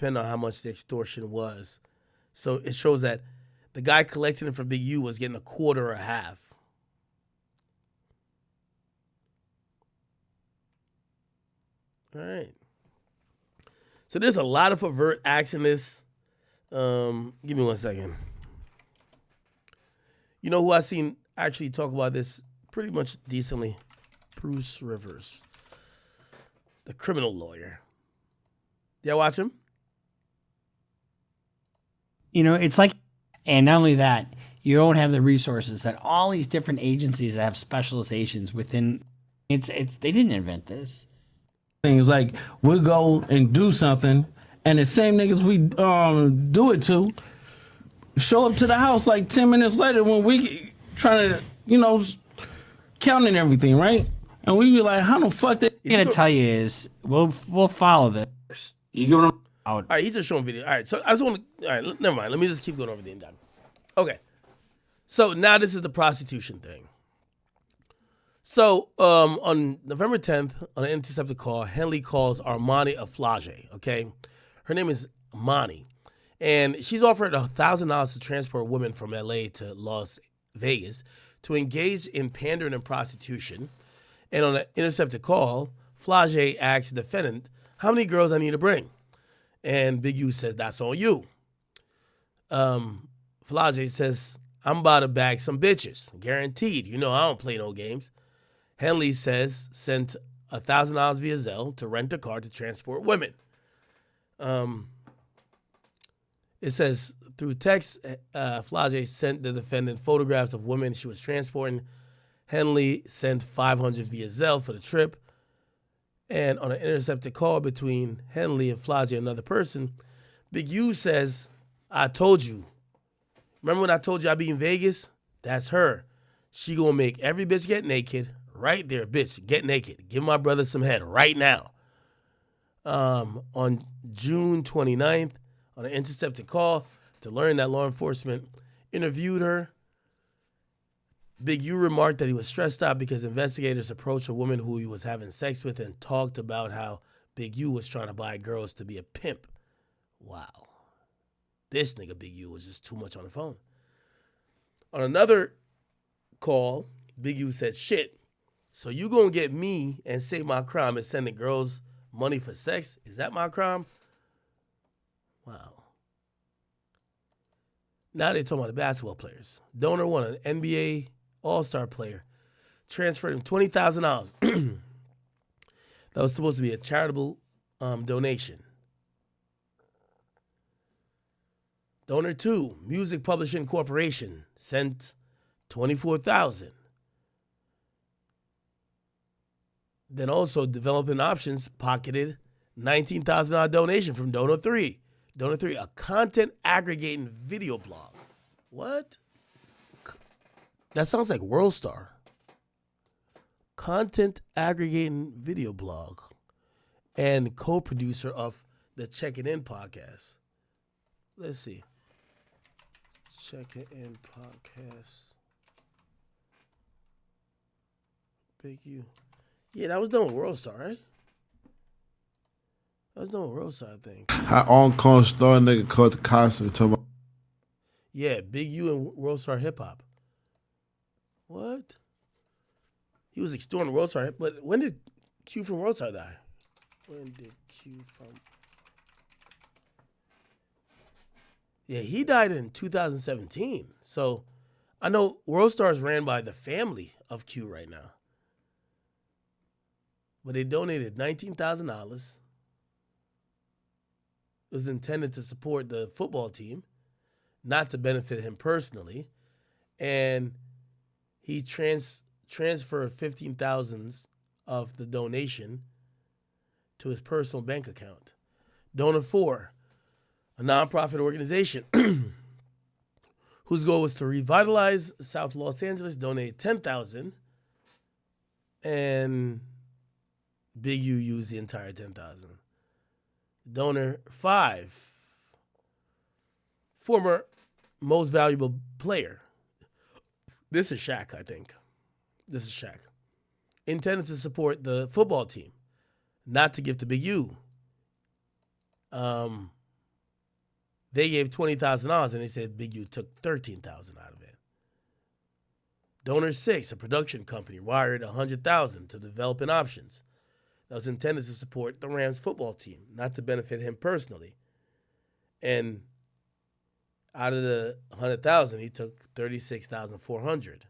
depending on how much the extortion was. So it shows that the guy collecting it from Big U was getting a quarter or a half. All right. So there's a lot of overt acts in this. Give me 1 second. You know who I seen actually talk about this pretty much decently? Bruce Rivers, the criminal lawyer. Y'all watch him? You know, it's like, and not only that, you don't have the resources that all these different agencies that have specializations within. It's they didn't invent this. Things like we'll go and do something, and the same niggas we do it to show up to the house like 10 minutes later when we trying to, counting everything, right? And we be like, how the fuck they? What I'm gonna tell you is we'll follow this. You get what I'm? All right, he's just showing video. All right, so I just want to. All right, never mind. Let me just keep going over the indictment. Okay, so now this is the prostitution thing. So on November 10th, on an intercepted call, Henley calls Armani Aflage. Okay, her name is Mani, and she's offered $1,000 to transport women from LA to Las Vegas to engage in pandering and prostitution. And on an intercepted call, Flage asks the defendant, how many girls I need to bring? And Big U says, that's on you. Flage says, I'm about to bag some bitches. Guaranteed. I don't play no games. Henley says, sent $1,000 via Zelle to rent a car to transport women. It says, through text, Flage sent the defendant photographs of women she was transporting. Henley sent $500 via Zelle for the trip. And on an intercepted call between Henley and Flage and another person, Big U says, I told you. Remember when I told you I'd be in Vegas? That's her. She gonna make every bitch get naked. Right there, bitch, get naked. Give my brother some head right now. On June 29th, on an intercepted call to learn that law enforcement interviewed her, Big U remarked that he was stressed out because investigators approached a woman who he was having sex with and talked about how Big U was trying to buy girls to be a pimp. Wow. This nigga Big U was just too much on the phone. On another call, Big U said, shit, so you gonna get me and say my crime is sending girls money for sex? Is that my crime? Wow. Now they're talking about the basketball players. Donor one, an NBA All-Star player, transferred him $20,000. That was supposed to be a charitable donation. Donor 2, Music Publishing Corporation, sent $24,000. Then also Developing Options pocketed $19,000 donation from Donor 3. Donor 3, a content aggregating video blog. What? That sounds like WorldStar. Content aggregating video blog and co-producer of the Check It In podcast. Let's see. Check It In podcast. Big U. Yeah, that was done with WorldStar, right? That was done with WorldStar, I think. How on Con Star nigga called the concert talking about. Yeah, Big U and WorldStar Hip Hop. What? He was extorting WorldStar, but when did Q from WorldStar die? When did Q from? Yeah, he died in 2017. So I know WorldStar is ran by the family of Q right now. But they donated $19,000. It was intended to support the football team, not to benefit him personally. And he transferred $15,000 of the donation to his personal bank account. Donor 4, a nonprofit organization whose goal was to revitalize South Los Angeles, donated $10,000, and Big U used the entire $10,000. Donor 5, former most valuable player. This is Shaq, I think. This is Shaq. Intended to support the football team, not to give to Big U. They gave $20,000 and they said Big U took $13,000 out of it. Donor 6, a production company, wired $100,000 to developing options that was intended to support the Rams football team, not to benefit him personally. And out of the $100,000, he took $36,400.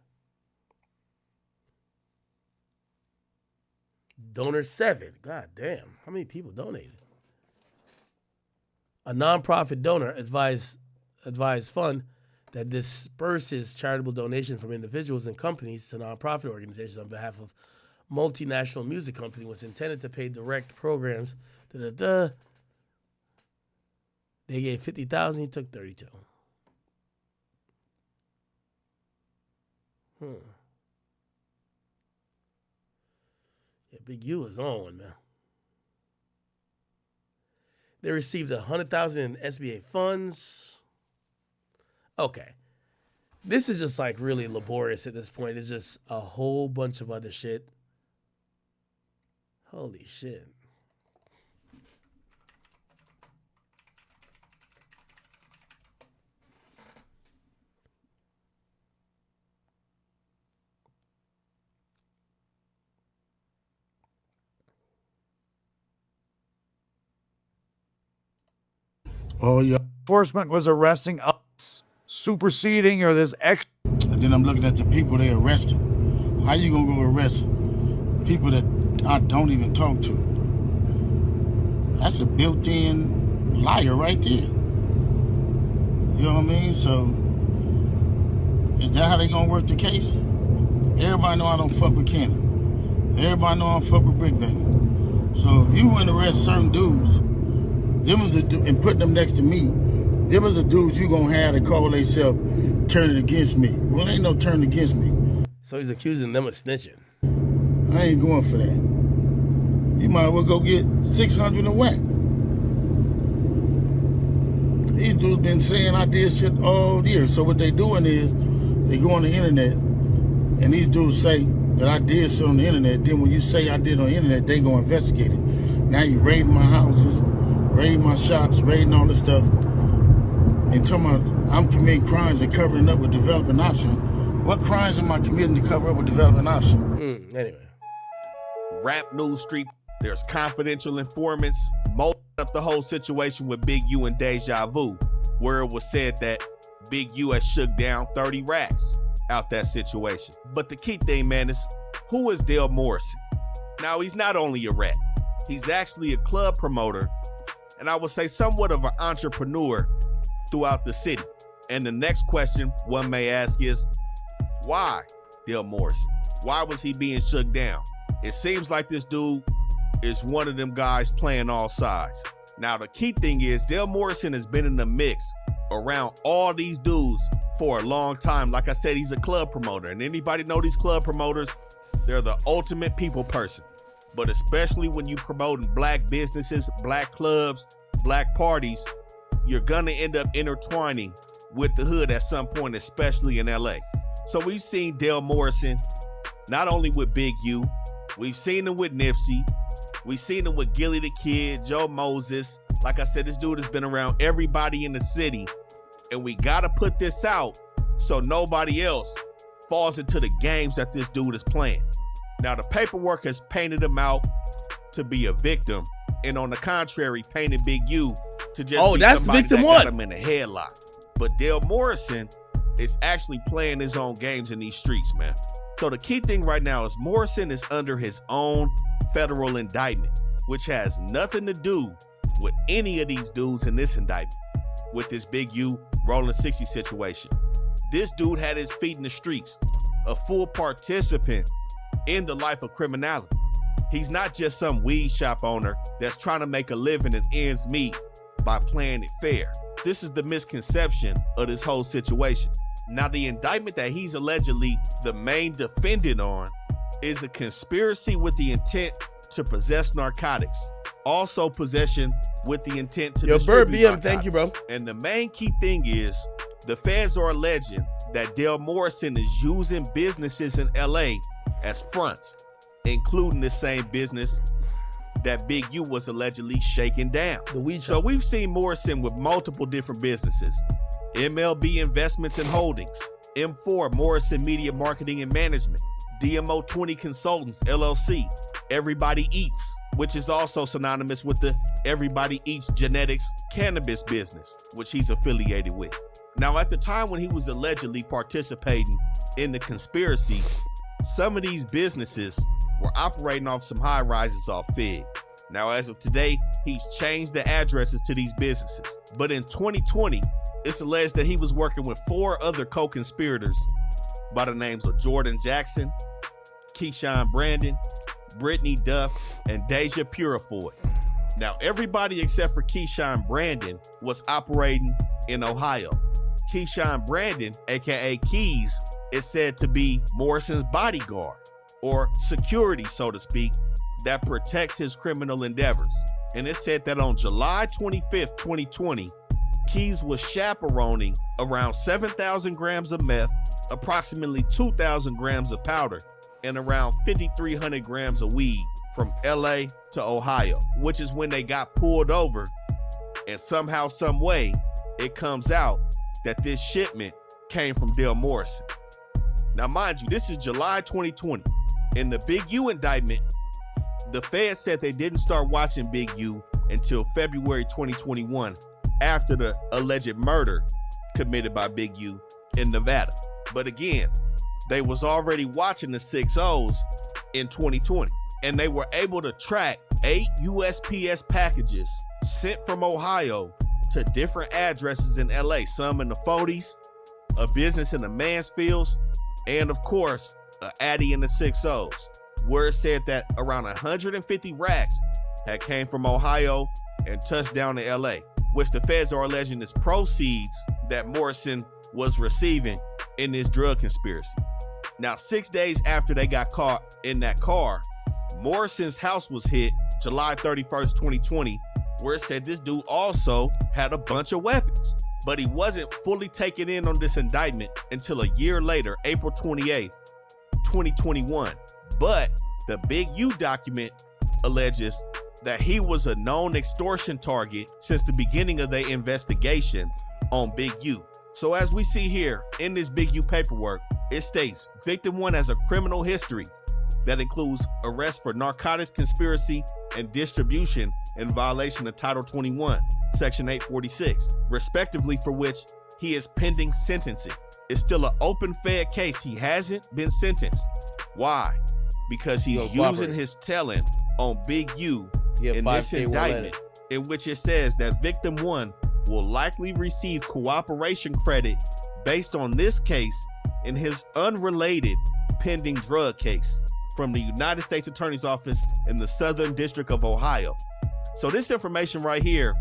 Donor 7, god damn, how many people donated? A nonprofit donor advised fund that disperses charitable donations from individuals and companies to nonprofit organizations on behalf of multinational music company was intended to pay direct programs. They gave $50,000, he took $32,000. Yeah, Big U is on one, man. They received $100,000 in SBA funds. Okay. This is just like really laborious at this point. It's just a whole bunch of other shit. Holy shit. Oh, yeah. Enforcement was arresting us, superseding or this ex. And then I'm looking at the people they arrested. How you gonna go arrest people that I don't even talk to? That's a built-in liar right there. You know what I mean? So, is that how they gonna work the case? Everybody know I don't fuck with Cannon. Everybody know I don't fuck with Brick Baby. So if you want to arrest certain dudes, and put them next to me, them is the dudes you gonna have to call themselves turning against me. Well, ain't no turn against me. So he's accusing them of snitching. I ain't going for that. You might as well go get 600 and whack. These dudes been saying I did shit all year. So what they doing is they go on the internet and these dudes say that I did shit on the internet. Then when you say I did on the internet, they go investigate it. Now you raiding my houses, raiding my shops, raiding all this stuff, and talking about I'm committing crimes and covering up with developing option. What crimes am I committing to cover up with developing option? Anyway. Rap News Street, there's confidential informants, most up the whole situation with Big U and Deja Vu, where it was said that Big U has shook down 30 racks out that situation. But the key thing, man, is who is Dale Morrison? Now, he's not only a rat, he's actually a club promoter, and I would say somewhat of an entrepreneur throughout the city. And the next question one may ask is, why Dale Morrison? Why was he being shook down? It seems like this dude is one of them guys playing all sides. Now, the key thing is Dale Morrison has been in the mix around all these dudes for a long time. Like I said, he's a club promoter, and anybody know these club promoters, they're the ultimate people person. But especially when you promoting black businesses, black clubs, black parties, you're gonna end up intertwining with the hood at some point, especially in LA. So we've seen Dale Morrison, not only with Big U, we've seen him with Nipsey, we've seen him with Gilly the Kid, Joe Moses. Like I said, this dude has been around everybody in the city, and we gotta put this out so nobody else falls into the games that this dude is playing. Now, the paperwork has painted him out to be a victim, and on the contrary, painted Big U to just be that's somebody victim that one. got him in a headlock. But Dale Morrison is actually playing his own games in these streets, man. So the key thing right now is Morrison is under his own federal indictment, which has nothing to do with any of these dudes in this indictment, with this Big U Rolling 60 situation. This dude had his feet in the streets, a full participant in the life of criminality. He's not just some weed shop owner that's trying to make a living and ends meet by playing it fair. This is the misconception of this whole situation. Now, the indictment that he's allegedly the main defendant on is a conspiracy with the intent to possess narcotics. Also possession with the intent to distribute Bird BM, narcotics. thank you, bro. And the main key thing is the feds are alleging that Dale Morrison is using businesses in LA as fronts, including the same business that Big U was allegedly shaking down. The weed So shop. we've seen Morrison with multiple different businesses. MLB Investments and Holdings, M4 Morrison Media Marketing and Management, DMO 20 Consultants LLC, Everybody Eats, which is also synonymous with the Everybody Eats Genetics cannabis business, which he's affiliated with. Now, at the time when he was allegedly participating in the conspiracy, some of these businesses were operating off some high rises off Fig. Now, as of today, he's changed the addresses to these businesses. But in 2020, it's alleged that he was working with 4 other co-conspirators by the names of Jordan Jackson, Keyshawn Brandon, Brittany Duff, and Deja Purifoy. Now, everybody except for Keyshawn Brandon was operating in Ohio. Keyshawn Brandon, aka Keys, is said to be Morrison's bodyguard, or security, so to speak, that protects his criminal endeavors. And it's said that on July 25th, 2020, Keys was chaperoning around 7,000 grams of meth, approximately 2,000 grams of powder, and around 5,300 grams of weed from LA to Ohio, which is when they got pulled over. And somehow, some way, it comes out that this shipment came from Dale Morrison. Now, mind you, this is July 2020. In the Big U indictment, the Fed said they didn't start watching Big U until February 2021, after the alleged murder committed by Big U in Nevada. But again, they was already watching the 6-0s in 2020, and they were able to track 8 USPS packages sent from Ohio to different addresses in LA, some in the 40s, a business in the Mansfields, and of course, a Addy in the 6-0s, where it said that around 150 racks had came from Ohio and touched down in LA, which the feds are alleging is proceeds that Morrison was receiving in this drug conspiracy. Now, 6 days after they got caught in that car, Morrison's house was hit July 31st, 2020, where it said this dude also had a bunch of weapons. But he wasn't fully taken in on this indictment until a year later, April 28th, 2021. But the Big U document alleges that he was a known extortion target since the beginning of their investigation on Big U. So as we see here in this Big U paperwork, it states victim 1 has a criminal history that includes arrest for narcotics conspiracy and distribution in violation of Title 21, Section 846, respectively, for which he is pending sentencing. It's still an open Fed case. He hasn't been sentenced. Why? Because he's using his telling on Big U in this indictment, in which it says that victim 1 will likely receive cooperation credit based on this case in his unrelated pending drug case from the United States Attorney's Office in the Southern District of Ohio. So this information right here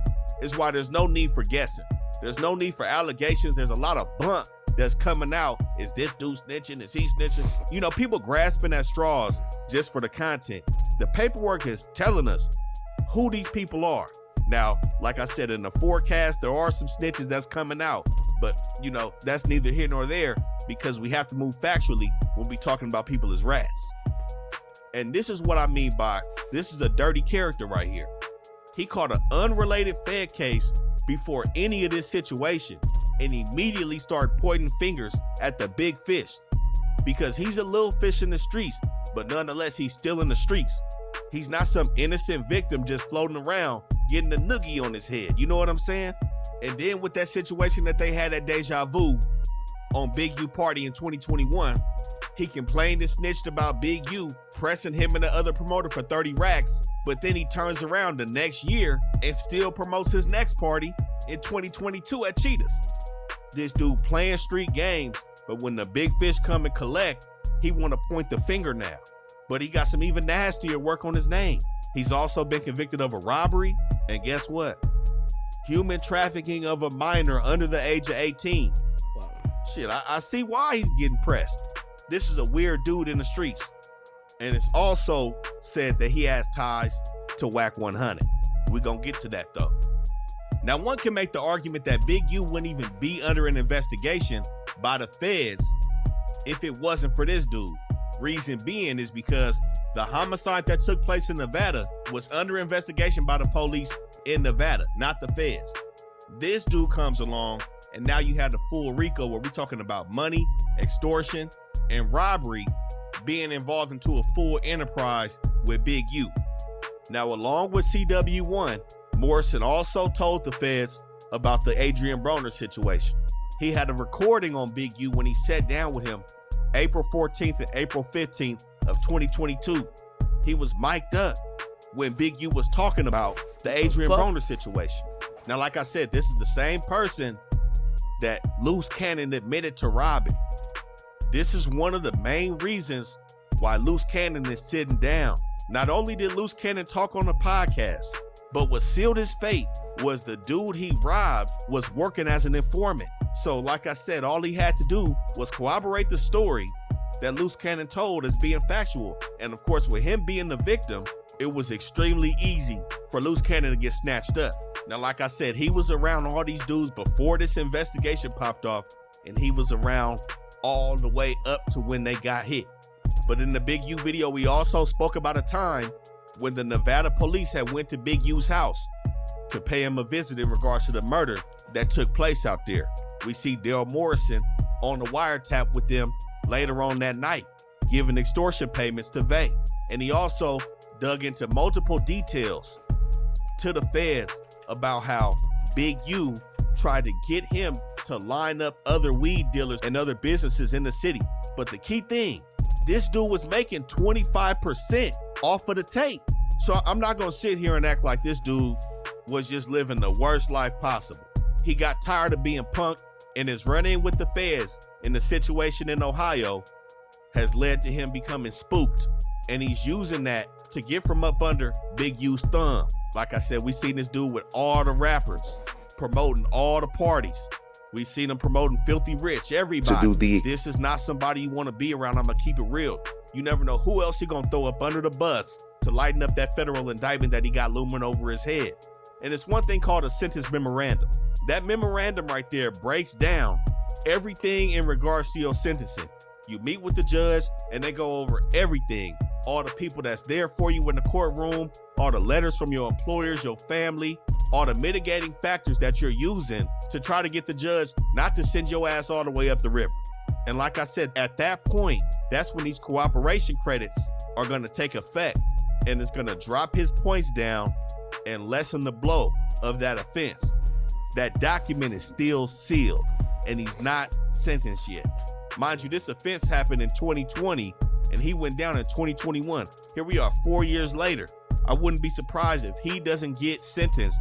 is why there's no need for guessing. There's no need for allegations. There's a lot of bunk that's coming out. Is this dude snitching? Is he snitching? You know, people grasping at straws just for the content. The paperwork is telling us who these people are. Now, like I said, in the forecast, there are some snitches that's coming out, but you know, that's neither here nor there because we have to move factually when we talking about people as rats. And this is what I mean by this is a dirty character right here. He caught an unrelated Fed case before any of this situation and immediately started pointing fingers at the big fish because he's a little fish in the streets, but nonetheless, he's still in the streets. He's not some innocent victim just floating around getting a noogie on his head. You know what I'm saying? And then with that situation that they had at Deja Vu on Big U Party in 2021, he complained and snitched about Big U pressing him and the other promoter for 30 racks, but then he turns around the next year and still promotes his next party in 2022 at Cheetahs. This dude playing street games, but when the big fish come and collect, he want to point the finger now. But he got some even nastier work on his name. He's also been convicted of a robbery, and guess what? Human trafficking of a minor under the age of 18. Wow. Shit, I see why he's getting pressed. This is a weird dude in the streets. And it's also said that he has ties to Whack 100. We're gonna get to that though. Now, one can make the argument that Big U wouldn't even be under an investigation by the feds if it wasn't for this dude. Reason being is because The homicide that took place in Nevada was under investigation by the police in Nevada, not the feds. This dude comes along, and now you have the full RICO where we're talking about money, extortion, and robbery being involved into a full enterprise with Big U. Now, along with CW1, Morrison also told the feds about the Adrian Broner situation. He had a recording on Big U when he sat down with him April 14th and April 15th of 2022. He was mic'd up when Big U was talking about the Adrian Broner situation. Now, like I said, this is the same person that Loose Cannon admitted to robbing. This is one of the main reasons why Loose Cannon is sitting down. Not only did Loose Cannon talk on the podcast, but what sealed his fate was the dude he robbed was working as an informant. So like I said, all he had to do was corroborate the story that Loose Cannon told as being factual. And of course, with him being the victim, it was extremely easy for Loose Cannon to get snatched up. Now, like I said, he was around all these dudes before this investigation popped off, and he was around all the way up to when they got hit. But in the Big U video, we also spoke about a time when the Nevada police had went to Big U's house to pay him a visit in regards to the murder that took place out there. We see Dale Morrison on the wiretap with them later on that night, giving extortion payments to Vay. And he also dug into multiple details to the feds about how Big U tried to get him to line up other weed dealers and other businesses in the city. But the key thing, this dude was making 25% off of the tape. So I'm not gonna sit here and act like this dude was just living the worst life possible. He got tired of being punked, and his run-in with the feds in the situation in Ohio has led to him becoming spooked. And he's using that to get from up under Big U's thumb. Like I said, we seen this dude with all the rappers, promoting all the parties. We seen him promoting Filthy Rich, everybody. This is not somebody you want to be around. I'm gonna keep it real. You never know who else he gonna throw up under the bus to lighten up that federal indictment that he got looming over his head. And it's one thing called a sentence memorandum. That memorandum right there breaks down everything in regards to your sentencing. You meet with the judge and they go over everything. All the people that's there for you in the courtroom, all the letters from your employers, your family, all the mitigating factors that you're using to try to get the judge not to send your ass all the way up the river. And like I said, at that point, that's when these cooperation credits are going to take effect, and it's going to drop his points down and lessen the blow of that offense. That document is still sealed and he's not sentenced yet. Mind you, this offense happened in 2020 and he went down in 2021. Here we are 4 years later. I wouldn't be surprised if he doesn't get sentenced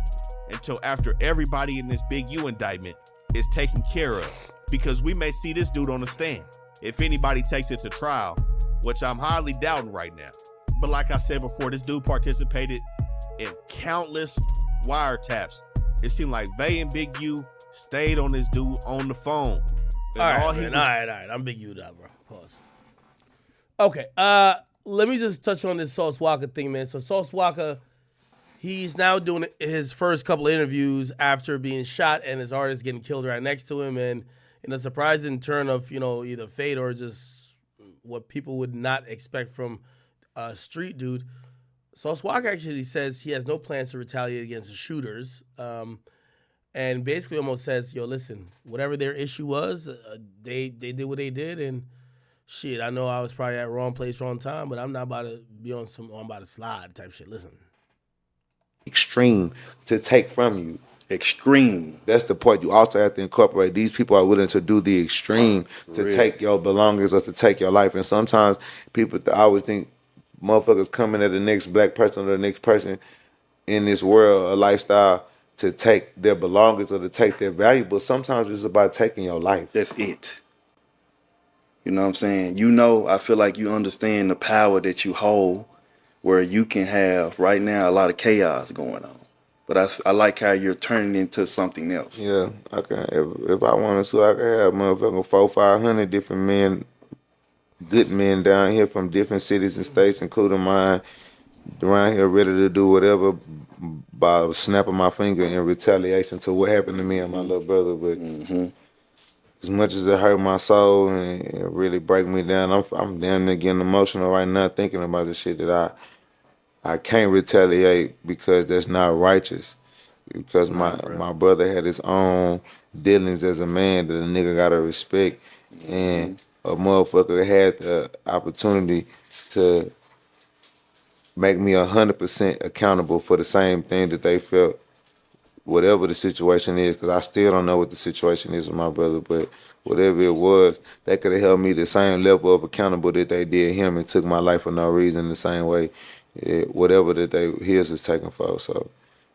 until after everybody in this Big U indictment is taken care of, because we may see this dude on the stand if anybody takes it to trial, which I'm highly doubting right now. But like I said before, this dude participated in countless wiretaps. It seemed like Vay and Big U stayed on this dude on the phone. All right. I'm Big U now, bro. Pause. Okay. Let me just touch on this Sauce Walker thing, man. So Sauce Walker, he's now doing his first couple of interviews after being shot and his artist getting killed right next to him. And in a surprising turn of, either fate or just what people would not expect from a street dude, Sauce Walker actually says he has no plans to retaliate against the shooters, and basically almost says, yo, listen, whatever their issue was, they did what they did, and shit, I know I was probably at wrong place, wrong time, but I'm not about to be on I'm about to slide type shit. Listen. Extreme to take from you. Extreme. That's the part you also have to incorporate. These people are willing to do the extreme to take your belongings or to take your life. And sometimes people, I always think, motherfuckers coming at the next black person or the next person in this world, a lifestyle, to take their belongings or to take their valuables. Sometimes it's about taking your life. That's it. You know what I'm saying? I feel like you understand the power that you hold, where you can have right now a lot of chaos going on. But I like how you're turning into something else. Yeah, I can. If I wanted to, I could have motherfucking 400-500 different men, good men down here from different cities and states, including mine, around here ready to do whatever by snapping my finger in retaliation to what happened to me and my little brother. But as much as it hurt my soul and it really break me down, I'm damn near getting emotional right now thinking about the shit that I can't retaliate because that's not righteous. Because my brother had his own dealings as a man that a nigga gotta respect, and a motherfucker had the opportunity to make me 100% accountable for the same thing that they felt, whatever the situation is. Because I still don't know what the situation is with my brother, but whatever it was, they could have held me the same level of accountable that they did him and took my life for no reason the same way, whatever that his was taken for. So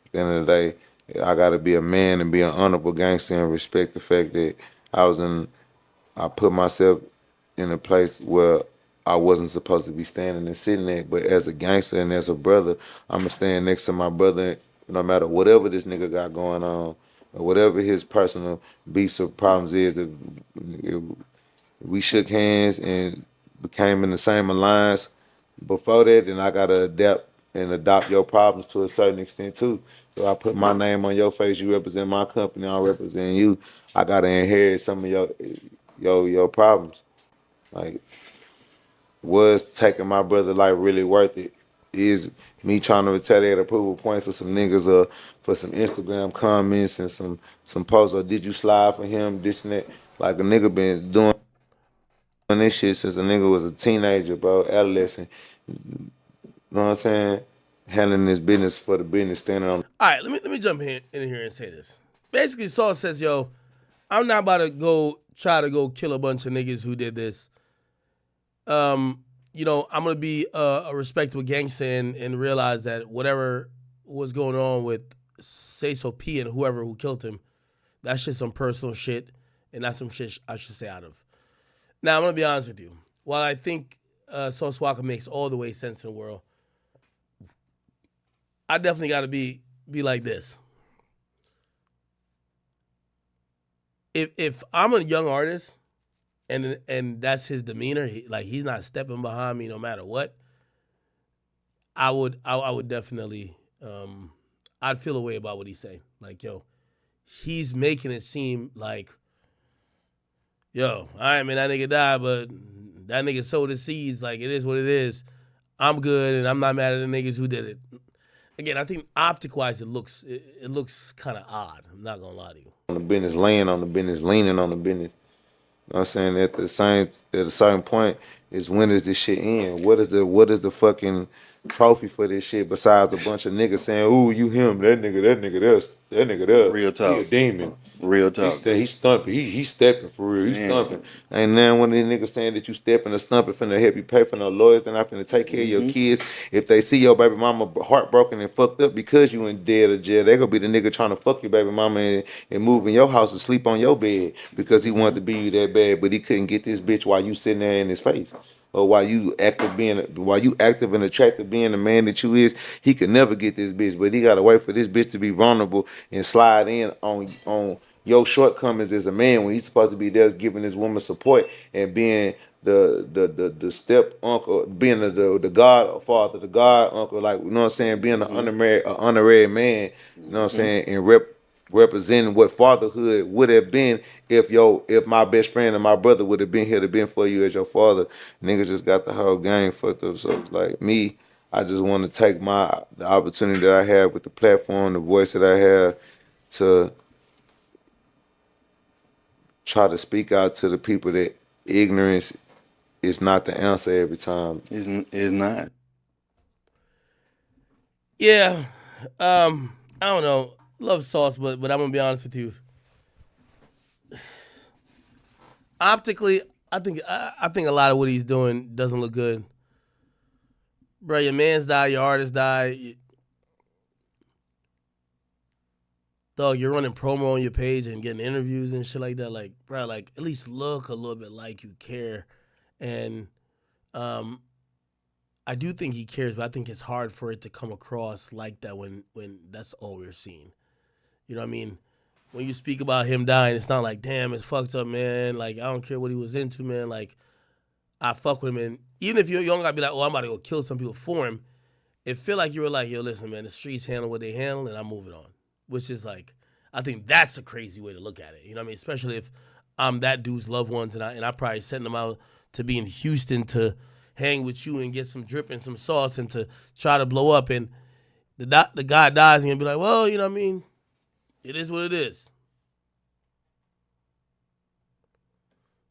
at the end of the day, I gotta be a man and be an honorable gangster and respect the fact that I put myself in a place where I wasn't supposed to be standing and sitting there. But as a gangster and as a brother, I'ma stand next to my brother no matter whatever this nigga got going on or whatever his personal beefs or problems is. If we shook hands and became in the same alliance before that, then I gotta adapt and adopt your problems to a certain extent too. So I put my name on your face, you represent my company, I represent you. I gotta inherit some of your problems. Like, was taking my brother life really worth it? Is me trying to retaliate approval points for some niggas or for some Instagram comments and some posts, or did you slide for him, this and that? Like, a nigga been doing this shit since a nigga was a teenager, bro, adolescent. You know what I'm saying? Handling this business for the business, standing on. All right, let me jump in here and say this. Basically, Saul says, yo, I'm not about to try to go kill a bunch of niggas who did this. You know, I'm gonna be a respectable gangster and realize that whatever was going on with Say So P and whoever who killed him, that's just some personal shit, and that's some shit I should stay out of. Now, I'm gonna be honest with you. While I think Saul Swak makes all the way sense in the world, I definitely got to be like this. If I'm a young artist and that's his demeanor, he's not stepping behind me no matter what, I would definitely I'd feel a way about what he's saying. Like, yo, he's making it seem like, yo, all right, man, that nigga died, but that nigga sowed the seeds. Like, it is what it is. I'm good, and I'm not mad at the niggas who did it. Again, I think optic-wise, it looks kind of odd. I'm not gonna lie to you. On the business, laying on the business, leaning on the business. You know what I'm saying? At a certain point is, when does this shit end? What is the fucking trophy for this shit besides a bunch of niggas saying, ooh, you him, that nigga there. Real talk. He a demon. Real talk. He's stumping. He's stepping for real. He's stumping. Ain't none one of these niggas saying that you stepping or stumping finna help you pay for no lawyers. They're not finna take care of your kids. If they see your baby mama heartbroken and fucked up because you in dead or jail, they gonna be the nigga trying to fuck your baby mama and move in your house and sleep on your bed because he wanted to be you that bad, but he couldn't get this bitch while you sitting there in his face. Or while you active and attractive being the man that you is, he could never get this bitch. But he gotta wait for this bitch to be vulnerable and slide in on your shortcomings as a man when he's supposed to be there giving his woman support and being the step uncle, being the godfather, the god uncle, like, you know what I'm saying, being an honorary man, you know what I'm saying, and representing what fatherhood would have been if my best friend and my brother would have been here to been for you as your father. Niggas just got the whole game fucked up. So like me, I just want to take the opportunity that I have with the platform, the voice that I have, to try to speak out to the people that ignorance is not the answer every time. It's not. Yeah, I don't know. Love Sauce, but I'm gonna be honest with you. Optically, I think a lot of what he's doing doesn't look good. Bro, your man's died, your artist died. Dog, you're running promo on your page and getting interviews and shit like that. Like, bro, like, at least look a little bit like you care. And I do think he cares, but I think it's hard for it to come across like that when that's all we're seeing. You know what I mean? When you speak about him dying, it's not like, damn, it's fucked up, man. Like, I don't care what he was into, man. Like, I fuck with him. And even if you don't gotta be like, oh, I'm about to go kill some people for him, it feel like you were like, yo, listen, man, the streets handle what they handle, and I'm moving on. Which is like, I think that's a crazy way to look at it. You know what I mean? Especially if I'm that dude's loved ones, and I probably sent them out to be in Houston to hang with you and get some drip and some sauce and to try to blow up, and the guy dies and you'll be like, well, you know what I mean? It is what it is.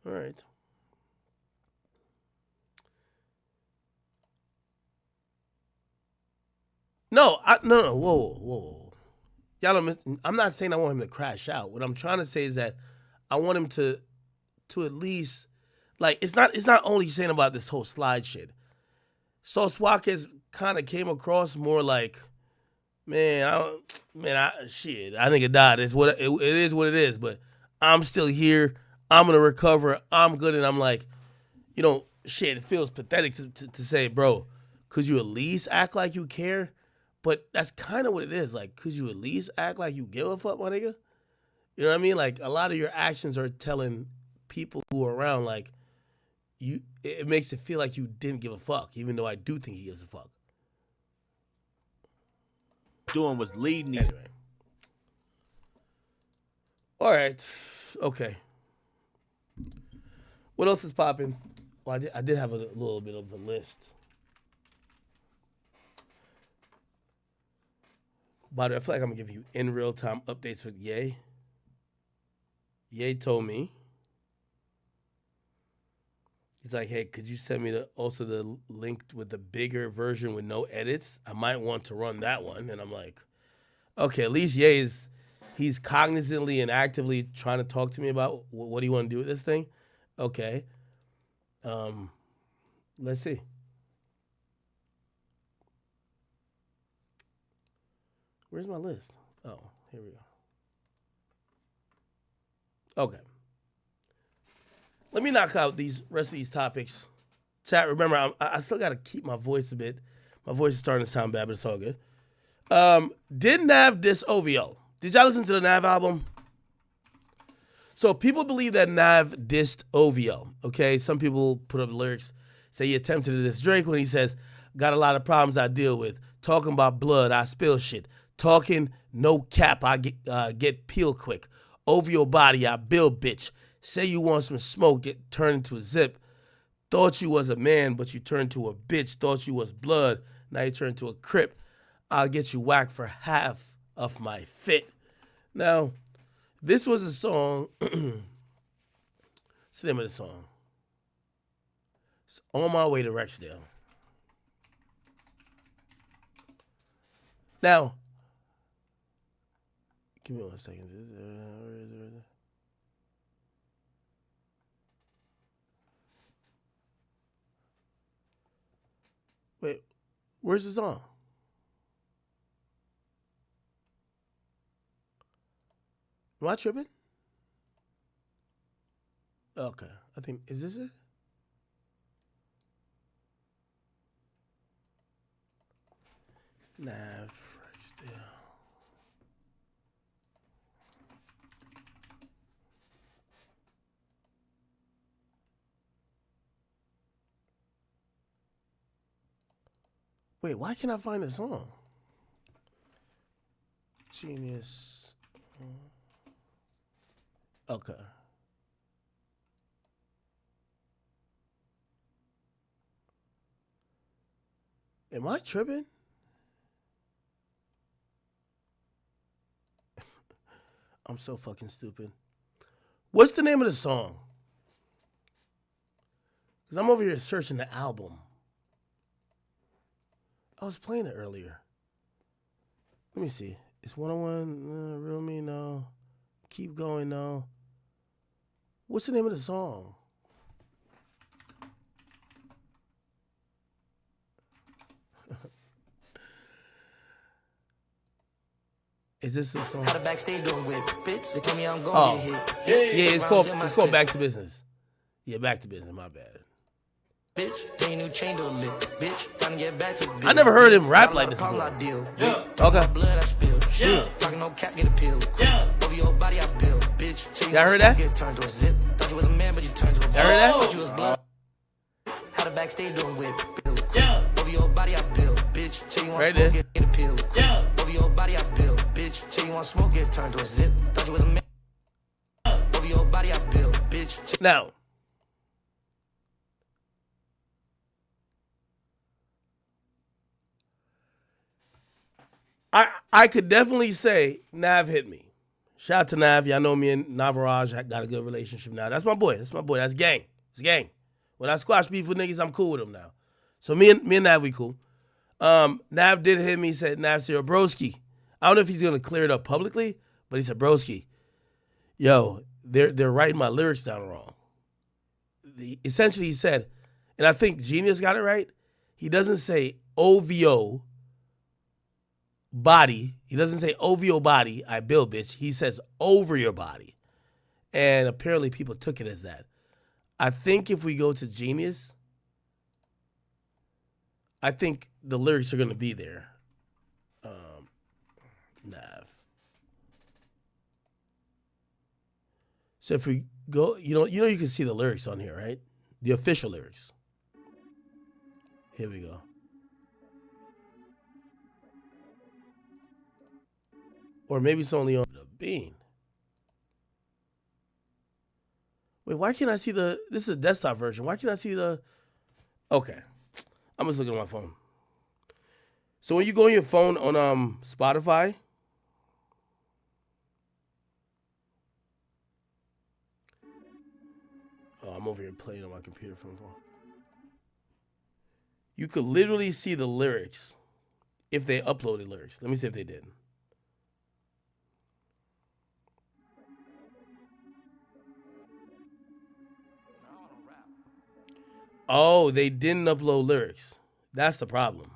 All right. No, whoa. Y'all don't I'm not saying I want him to crash out. What I'm trying to say is that I want him to at least, like, it's not only saying about this whole slide shit. So Swak has kind of came across more like, I think it died. It is what it is, but I'm still here. I'm gonna recover. I'm good, and I'm like, it feels pathetic to say, bro, could you at least act like you care? But that's kind of what it is. Like, could you at least act like you give a fuck, my nigga? You know what I mean? Like, a lot of your actions are telling people who are around, like, it makes it feel like you didn't give a fuck, even though I do think he gives a fuck. Doing was leading these. Anyway. All right. Okay. What else is popping? Well, I did have a little bit of a list. By the way, I feel like I'm going to give you in real time updates with Ye. Ye told me. He's like, hey, could you send me the link with the bigger version with no edits? I might want to run that one. And I'm like, okay, at least Ye he's cognizantly and actively trying to talk to me about what do you want to do with this thing? Okay. Let's see. Where's my list? Oh, here we go. Okay. Let me knock out these rest of these topics. Chat, remember, I still got to keep my voice a bit. My voice is starting to sound bad, but it's all good. Did Nav diss OVO? Did y'all listen to the Nav album? So people believe that Nav dissed OVO, okay? Some people put up lyrics, say he attempted to diss Drake when he says, got a lot of problems I deal with. Talking about blood, I spill shit. Talking no cap, I get peeled quick. OVO body, I build bitch. Say you want some smoke, get turned into a zip. Thought you was a man, but you turned to a bitch. Thought you was blood, now you turned to a crip. I'll get you whacked for half of my fit. Now, this was a song. What's the name of the song? It's On My Way to Rexdale. Now, give me 1 second. Where is it? Wait, where's the song? Am I tripping? Okay, I think, is this it? Nav, Rexdale. Wait, why can't I find the song? Genius. Okay. Am I tripping? I'm so fucking stupid. What's the name of the song? Because I'm over here searching the album. I was playing it earlier. Let me see. It's 101, Real Me, no. Keep Going, no. What's the name of the song? Is this a song? Oh, yeah, it's called Back to Business. Yeah, Back to Business, my bad. I never heard him rap like this before. Yeah. Okay. Yeah. Y'all heard that? Y'all heard that? Right there. Now, I could definitely say Nav hit me. Shout out to Nav. Y'all know me and Navaraj got a good relationship now. That's my boy. That's my boy. That's gang. It's gang. When I squash beef with niggas, I'm cool with them now. So me and Nav, we cool. Nav did hit me. He said, Nav said, broski. I don't know if he's going to clear it up publicly, but he said, broski, yo, they're writing my lyrics down wrong. Essentially, he said, and I think Genius got it right, he doesn't say OVO body. He doesn't say OVO body, I build bitch. He says over your body. And apparently people took it as that. I think if we go to Genius, I think the lyrics are going to be there. Nav. So if we go, you know you can see the lyrics on here, right? The official lyrics. Here we go. Or maybe it's only on the bean. Wait, why can't I see the... This is a desktop version. Why can't I see the... Okay. I'm just looking at my phone. So when you go on your phone on Spotify... Oh, I'm over here playing on my computer from the phone. You could literally see the lyrics if they uploaded lyrics. Let me see if they did. Oh, they didn't upload lyrics. That's the problem.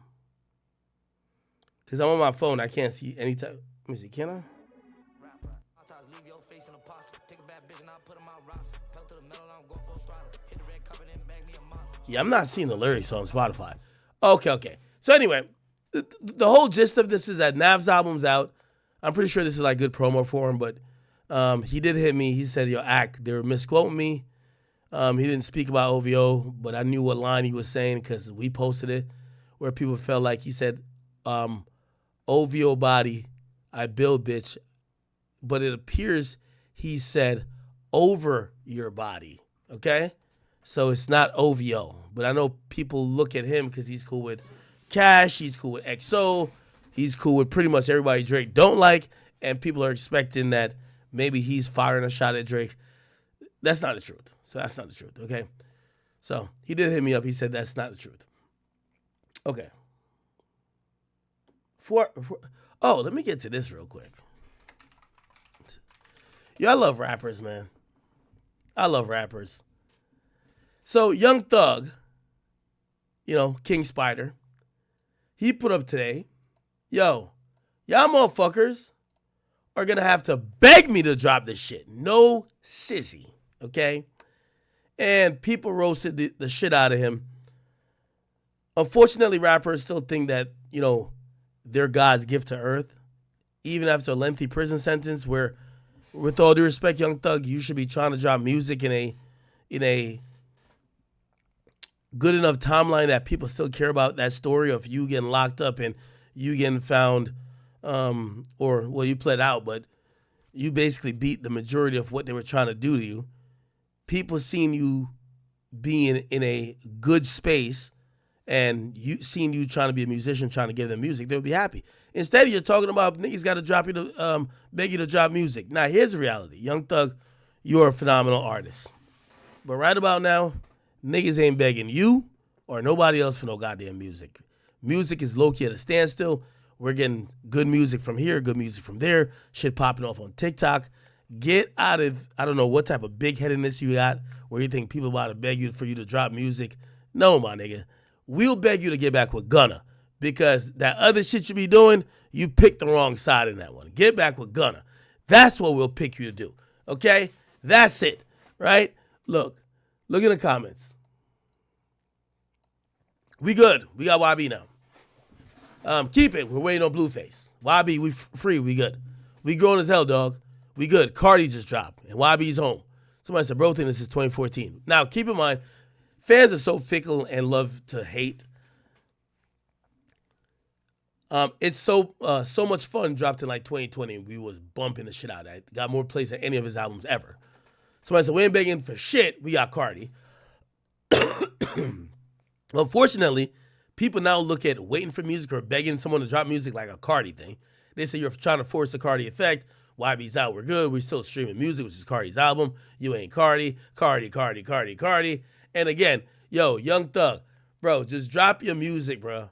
Because I'm on my phone, I can't see any type. Let me see, can I? Yeah, I'm not seeing the lyrics on Spotify. Okay. So anyway, the whole gist of this is that Nav's album's out. I'm pretty sure this is like good promo for him, but he did hit me. He said, yo, Ak, they were misquoting me. He didn't speak about OVO, but I knew what line he was saying because we posted it where people felt like he said, OVO body, I build bitch. But it appears he said over your body, okay? So it's not OVO. But I know people look at him because he's cool with Cash, he's cool with XO, he's cool with pretty much everybody Drake don't like, and people are expecting that maybe he's firing a shot at Drake. That's not the truth. So that's not the truth, okay? So he did hit me up. He said that's not the truth. Okay. Let me get to this real quick. Yo, I love rappers, man. I love rappers. So Young Thug, King Spider, he put up today, yo, y'all motherfuckers are going to have to beg me to drop this shit. No sissy, okay? And people roasted the shit out of him. Unfortunately, rappers still think that, they're God's gift to earth, even after a lengthy prison sentence where, with all due respect, Young Thug, you should be trying to drop music in a good enough timeline that people still care about that story of you getting locked up and you getting found, you pled out, but you basically beat the majority of what they were trying to do to you. People seen you being in a good space and you seen you trying to be a musician, trying to give them music, they'll be happy. Instead, you're talking about niggas got to drop you to beg you to drop music. Now, here's the reality. Young Thug, you're a phenomenal artist. But right about now, niggas ain't begging you or nobody else for no goddamn music. Music is low-key at a standstill. We're getting good music from here, good music from there, shit popping off on TikTok. Get out of, I don't know what type of big-headedness you got where you think people about to beg you for you to drop music. No, my nigga. We'll beg you to get back with Gunna because that other shit you be doing, you picked the wrong side in that one. Get back with Gunna. That's what we'll pick you to do, okay? That's it, right? Look in the comments. We good. We got YB now. Keep it. We're waiting on Blueface. YB, we free. We good. We grown as hell, dog. We good. Cardi just dropped, and YB's home. Somebody said, bro, think this is 2014. Now, keep in mind, fans are so fickle and love to hate. It's so much fun dropped in like 2020. We was bumping the shit out of it. Got more plays than any of his albums ever. Somebody said, we ain't begging for shit. We got Cardi. Unfortunately, people now look at waiting for music or begging someone to drop music like a Cardi thing. They say you're trying to force the Cardi effect. YB's out, we're good. We're still streaming music, which is Cardi's album. You ain't Cardi. Cardi. And again, yo, Young Thug, bro, just drop your music, bro.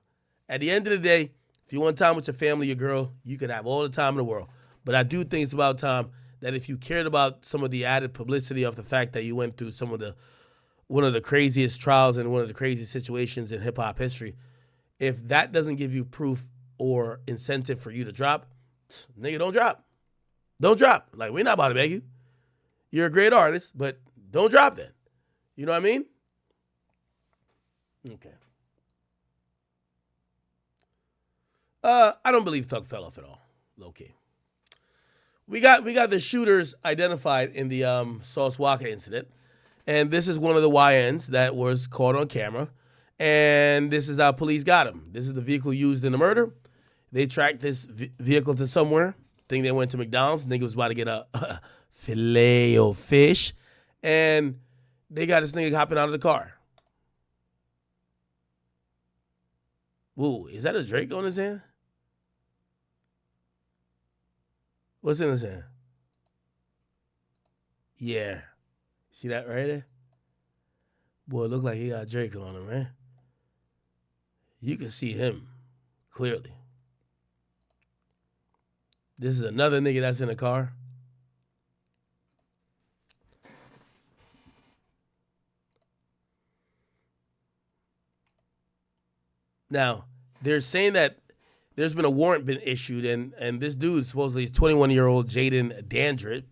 At the end of the day, if you want time with your family, your girl, you can have all the time in the world. But I do think it's about time that if you cared about some of the added publicity of the fact that you went through one of the craziest trials and one of the craziest situations in hip hop history, if that doesn't give you proof or incentive for you to drop, nigga, don't drop. Don't drop. Like, we're not about to beg you. You're a great artist, but don't drop then. You know what I mean? Okay. I don't believe Thug fell off at all. Low key. We got the shooters identified in the Swak incident, and this is one of the YNs that was caught on camera, and this is how police got him. This is the vehicle used in the murder. They tracked this vehicle to somewhere. Think they went to McDonald's. Nigga was about to get a filet of fish, and they got this nigga hopping out of the car. Ooh, is that a Drake on his hand? What's in his hand? Yeah. See that right there? Boy, it look like he got Drake on him, man. You can see him clearly. This is another nigga that's in the car. Now, they're saying that there's been a warrant been issued, and this dude supposedly is 21-year-old Jaden Dandridge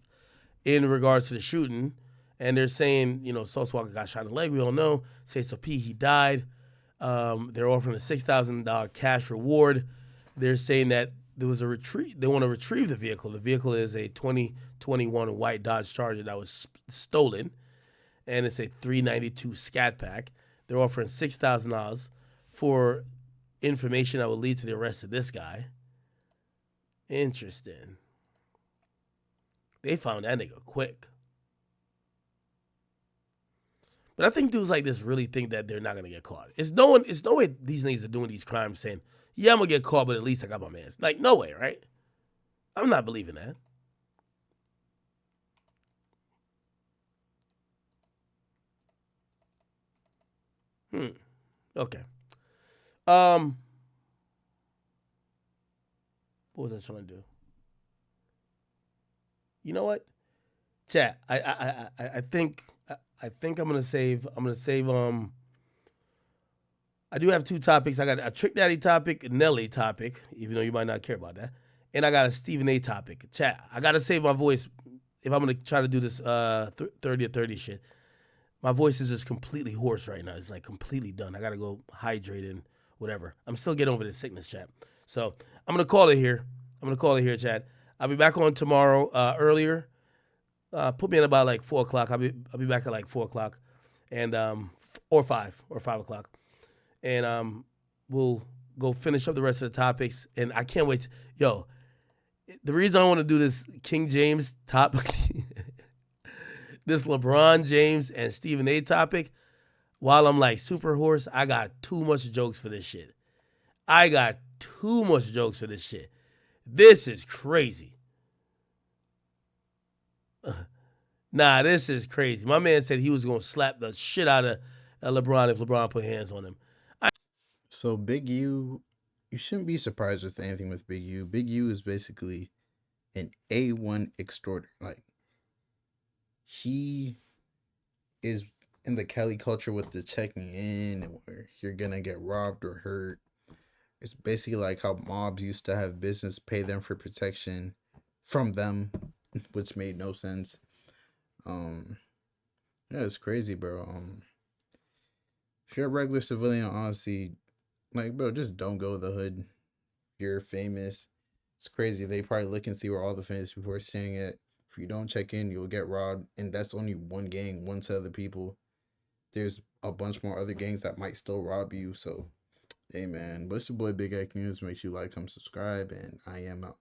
in regards to the shooting. And they're saying, you know, Sauce Walker got shot in the leg. We don't know. Say so P, he died. They're offering a $6,000 cash reward. They're saying that there was a retrieve. They want to retrieve the vehicle. The vehicle is a 2021 white Dodge Charger that was stolen, and it's a 392 Scat Pack. They're offering $6,000 for information that will lead to the arrest of this guy. Interesting. They found that nigga quick. But I think dudes like this really think that they're not gonna get caught. It's no way these niggas are doing these crimes saying, yeah, I'm gonna get caught, but at least I got my mans. Like, no way, right? I'm not believing that. Okay. What was I trying to do? You know what? Chat. I think I'm gonna save. I do have two topics. I got a Trick Daddy topic, a Nelly topic, even though you might not care about that, and I got a Stephen A topic. Chat. I gotta save my voice if I'm gonna try to do this 30 or 30 shit. My voice is just completely hoarse right now. It's like completely done. I gotta go hydrate and whatever. I'm still getting over this sickness, chat. So I'm gonna call it here. Chat. I'll be back on tomorrow earlier. Put me in about like 4 o'clock. I'll be back at like 4 o'clock, and or 5 o'clock, and we'll go finish up the rest of the topics. And I can't wait. The reason I want to do this King James topic, this LeBron James and Stephen A topic, while I'm like super hoarse, I got too much jokes for this shit. This is crazy. Nah, this is crazy. My man said he was going to slap the shit out of LeBron if LeBron put hands on him. So Big U, you shouldn't be surprised with anything with Big U. Big U is basically an A1 extorter. Like, he is in the Cali culture with the checking in where you're going to get robbed or hurt. It's basically like how mobs used to have business pay them for protection from them, which made no sense. Yeah, it's crazy, bro. If you're a regular civilian, honestly, like, bro, just don't go to the hood. You're famous. It's crazy. They probably look and see where all the famous people are staying at. If you don't check in, you'll get robbed. And that's only one gang, one set of the people. There's a bunch more other gangs that might still rob you. So, hey, man, but it's your boy Big X News. Make sure you like, comment, subscribe, and I am out.